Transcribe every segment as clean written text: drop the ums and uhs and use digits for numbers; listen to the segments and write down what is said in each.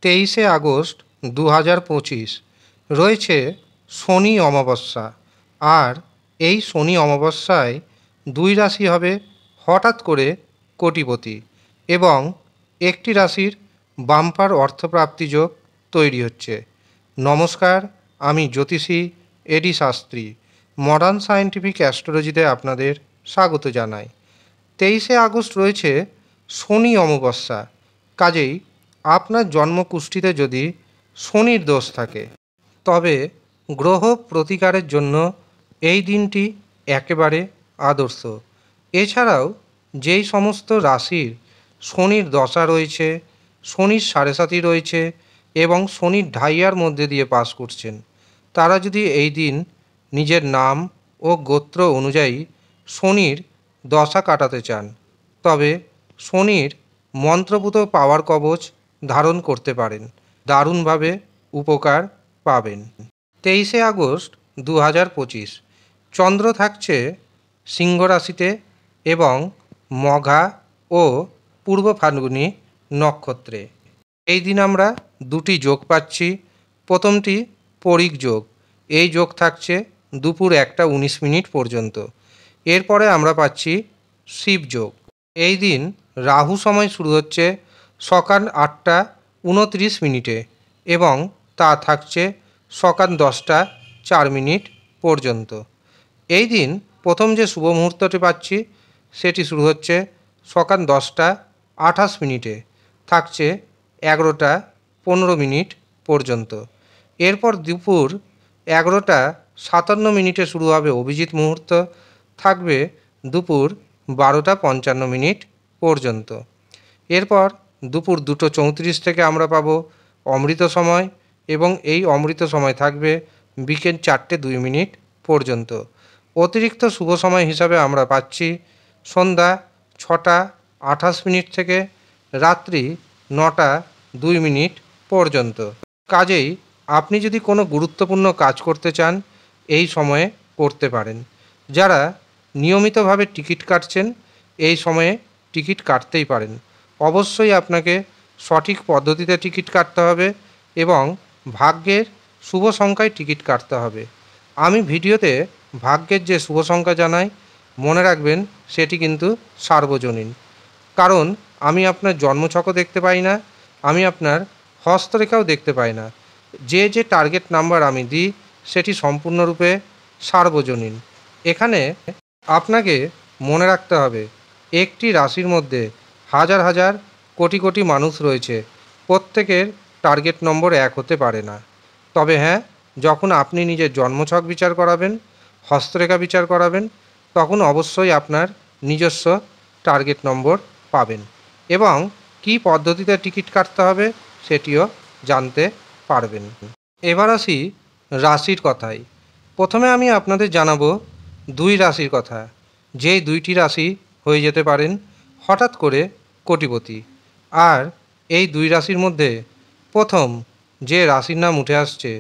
23শে August 2025 রয়েছে শনি অমাবস্যা। আর এই শনি অমাবস্যায় দুই রাশি হবে হঠাৎ করে কোটিপতি এবং একটি রাশির বাম্পার অর্থপ্রাপ্তি যোগ তৈরি হচ্ছে। নমস্কার, আমি জ্যোতিষী এডি শাস্ত্রী মডার্ন সায়েন্টিফিক অ্যাস্ট্রোলজিতে আপনাদের স্বাগত জানাই। 23শে আগস্ট রয়েছে শনি অমাবস্যা। কাজেই আপনার জন্মকুষ্ঠিতে যদি শনির দোষ থাকে তবে গ্রহ প্রতিকারের জন্য এই দিনটি একেবারে আদর্শ। এছাড়াও যেই সমস্ত রাশির শনির দশা রয়েছে, শনির সাড়ে সাতি রয়েছে এবং শনির ঢাইয়ার মধ্যে দিয়ে পাস করছেন, তারা যদি এই দিন নিজের নাম ও গোত্র অনুযায়ী শনির দশা কাটাতে চান তবে শনির মন্ত্রপুত পাওয়ার কবচ ধারণ করতে পারেন, দারুণভাবে উপকার পাবেন। 23শে আগস্ট 2025 চন্দ্র থাকছে সিংহ রাশিতে এবং মঘা ও পূর্ব ফাল্গুনী নক্ষত্রে। এই দিন আমরা দুটি যোগ পাচ্ছি। প্রথমটি পরিক যোগ, এই যোগ থাকছে দুপুর 1টা 19 মিনিট পর্যন্ত। এরপরে আমরা পাচ্ছি শিব যোগ। এই দিন রাহু সময় শুরু হচ্ছে সকাল 8টা 29 মিনিটে এবং তা থাকছে সকাল 10টা 4 মিনিট পর্যন্ত। এই দিন প্রথম যে শুভ মুহূর্তটি পাচ্ছি সেটি শুরু হচ্ছে সকাল 10টা 28 মিনিটে, থাকছে 11টা 15 মিনিট পর্যন্ত। এরপর দুপুর 11টা 57 মিনিটে শুরু হবে অভিজিৎ মুহূর্ত, থাকবে দুপুর 12টা 55 মিনিট পর্যন্ত। এরপর দুপুর 2টো 34 থেকে আমরা পাবো অমৃত সময় এবং এই অমৃত সময় থাকবে বিকেল 4টে 2 মিনিট পর্যন্ত। অতিরিক্ত শুভ সময় হিসাবে আমরা পাচ্ছি সন্ধ্যা 6টা 28 মিনিট থেকে রাত্রি 9টা 2 মিনিট পর্যন্ত। কাজেই আপনি যদি কোনো গুরুত্বপূর্ণ কাজ করতে চান এই সময়ে করতে পারেন। যারা নিয়মিতভাবে টিকিট কাটছেন এই সময়ে টিকিট কাটতেই পারেন। অবশ্যই আপনাকে সঠিক পদ্ধতিতে টিকিট কাটতে হবে এবং ভাগ্যের শুভ সংখ্যায় টিকিট কাটতে হবে। আমি ভিডিওতে ভাগ্যের যে শুভ সংখ্যা জানাই, মনে রাখবেন সেটি কিন্তু সার্বজনীন। কারণ আমি আপনার জন্মছকও দেখতে পাই না, আমি আপনার হস্তরেখাও দেখতে পাই না। যে যে টার্গেট নাম্বার আমি দিই সেটি সম্পূর্ণরূপে সার্বজনীন। এখানে আপনাকে মনে রাখতে হবে একটি রাশির মধ্যে হাজার হাজার কোটি কোটি মানুষ রয়েছে, প্রত্যেকের টার্গেট নম্বর এক হতে পারে না। তবে হ্যাঁ, যখন আপনি নিজের জন্মছক বিচার করাবেন, হস্তরেখা বিচার করাবেন, তখন অবশ্যই আপনার নিজস্ব টার্গেট নম্বর পাবেন এবং কী পদ্ধতিতে টিকিট কাটতে হবে সেটিও জানতে পারবেন। এবার আসি রাশির কথায়। প্রথমে আমি আপনাদের জানাবো দুই রাশির কথা, যেই দুইটি রাশি হয়ে যেতে পারেন হঠাৎ করে কোটিপতি। আর এই দুই রাশির মধ্যে প্রথম যে রাশির নাম উঠে আসছে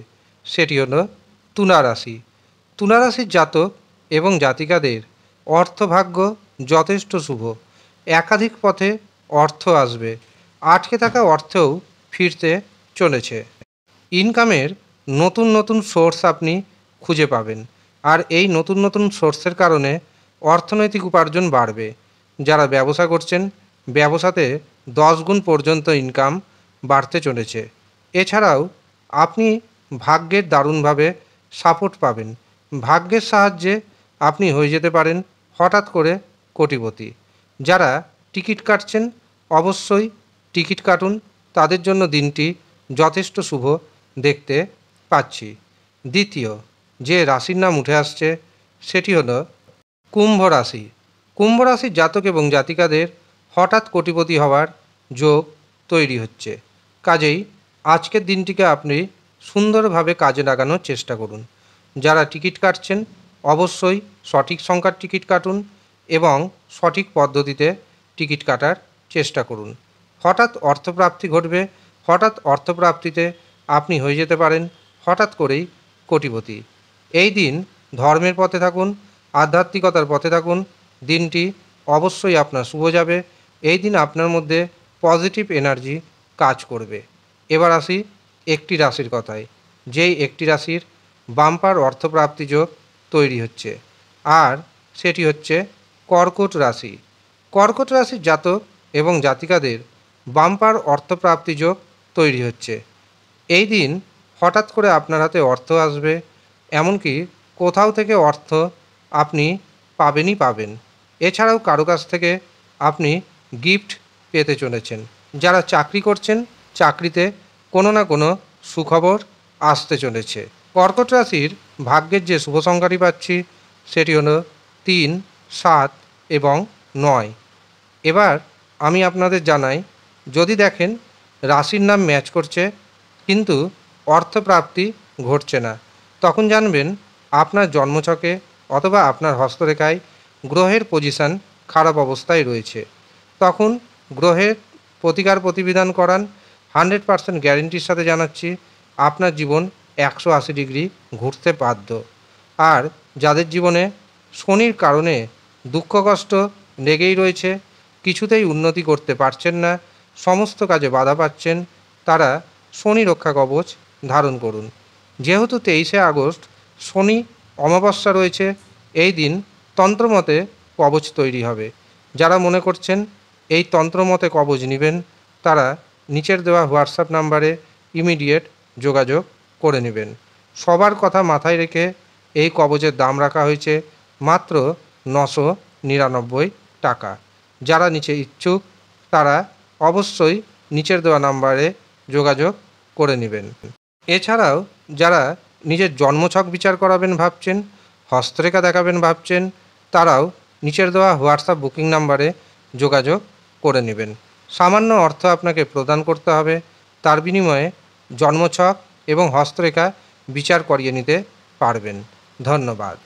সেটি হলো তুলা রাশি। তুলা রাশির জাতক এবং জাতিকাদের অর্থভাগ্য যথেষ্ট শুভ। একাধিক পথে অর্থ আসবে, আটকে থাকা অর্থও ফিরতে চলেছে। ইনকামের নতুন নতুন সোর্স আপনি খুঁজে পাবেন আর এই নতুন নতুন সোর্সের কারণে অর্থনৈতিক উপার্জন বাড়বে। যারা ব্যবসা করছেন ব্যবসাতে 10 গুণ পর্যন্ত ইনকাম বাড়তে চলেছে। এছাড়াও আপনি ভাগ্যের দারুণভাবে সাপোর্ট পাবেন। ভাগ্যের সাহায্যে আপনি হয়ে যেতে পারেন হঠাৎ করে কোটিপতি। যারা টিকিট কাটছেন অবশ্যই টিকিট কাটুন, তাদের জন্য দিনটি যথেষ্ট শুভ দেখতে পাচ্ছি। দ্বিতীয় যে রাশির নাম উঠে আসছে সেটি হলো কুম্ভ রাশি। কুম্ভ রাশির জাতক এবং জাতিকাদের হঠাৎ কোটিপতি হওয়ার যোগ তৈরি হচ্ছে। কাজেই আজকের দিনটিকে আপনি সুন্দরভাবে কাজে লাগানোর চেষ্টা করুন। যারা টিকিট কাটছেন অবশ্যই সঠিক সংখ্যার টিকিট কাটুন এবং সঠিক পদ্ধতিতে টিকিট কাটার চেষ্টা করুন। হঠাৎ অর্থপ্রাপ্তি ঘটবে, হঠাৎ অর্থপ্রাপ্তিতে আপনি হয়ে যেতে পারেন হঠাৎ করেই কোটিপতি। এই দিন ধর্মের পথে থাকুন, আধ্যাত্মিকতার পথে থাকুন, দিনটি অবশ্যই আপনার শুভ যাবে। এই দিন আপনার মধ্যে পজিটিভ এনার্জি কাজ করবে। এবার আসি একটি রাশির কথায়, যেই একটি রাশির বাম্পার অর্থপ্রাপ্তি যোগ তৈরি হচ্ছে, আর সেটি হচ্ছে কর্কট রাশি। কর্কট রাশির জাতক এবং জাতিকাদের বাম্পার অর্থপ্রাপ্তি যোগ তৈরি হচ্ছে। এই দিন হঠাৎ করে আপনার হাতে অর্থ আসবে, এমনকি কোথাও থেকে অর্থ আপনি পাবেনই পাবেন। এছাড়াও কারো কাছ থেকে আপনি গিফট পেতে চলেছেন। যারা চাকরি করছেন, চাকরিতে কোনো না কোনো সুখবর আসতে চলেছে। কর্কট রাশির ভাগ্যের যে শুভ সংখ্যাটি পাচ্ছি সেটি হলো 3, 7 এবং 9। এবার আমি আপনাদের জানাই, যদি দেখেন রাশির নাম ম্যাচ করছে কিন্তু অর্থপ্রাপ্তি ঘটছে না, তখন জানবেন আপনার জন্মছকে অথবা আপনার হস্তরেখায় গ্রহের পজিশান খারাপ অবস্থায় রয়েছে। তখন গ্রহের প্রতিকার প্রতিবিধান করান। 100% গ্যারেন্টির সাথে জানাচ্ছি আপনার জীবন 180 ডিগ্রি ঘুরতে বাধ্য। আর যাদের জীবনে শনির কারণে দুঃখ কষ্ট লেগেই রয়েছে, কিছুতেই উন্নতি করতে পারছেন না, সমস্ত কাজে বাধা পাচ্ছেন, তারা শনি রক্ষা কবচ ধারণ করুন। যেহেতু 23শে আগস্ট শনি অমাবস্যা রয়েছে, এই দিন তন্ত্রমতে কবচ তৈরি হবে। যারা মনে করছেন এই তন্ত্রমতে কবচ নেবেন, তারা নিচের দেওয়া হোয়াটসঅ্যাপ নাম্বারে ইমিডিয়েট যোগাযোগ করে নেবেন। সবার কথা মাথায় রেখে এই কবচের দাম রাখা হয়েছে মাত্র 999 টাকা। যারা নিচে ইচ্ছুক তারা অবশ্যই নিচের দেওয়া নাম্বারে যোগাযোগ করে নেবেন। এছাড়াও যারা নিজের জন্মছক বিচার করাবেন ভাবছেন, হস্তরেখা দেখাবেন ভাবছেন, তারাও নিচের দেওয়া হোয়াটসঅ্যাপ বুকিং নাম্বারে যোগাযোগ করে নেবেন। সামান্য অর্থ আপনাকে প্রদান করতে হবে, তার বিনিময়ে জন্মছক এবং হস্তরেখা বিচার করিয়ে নিতে পারবেন। ধন্যবাদ।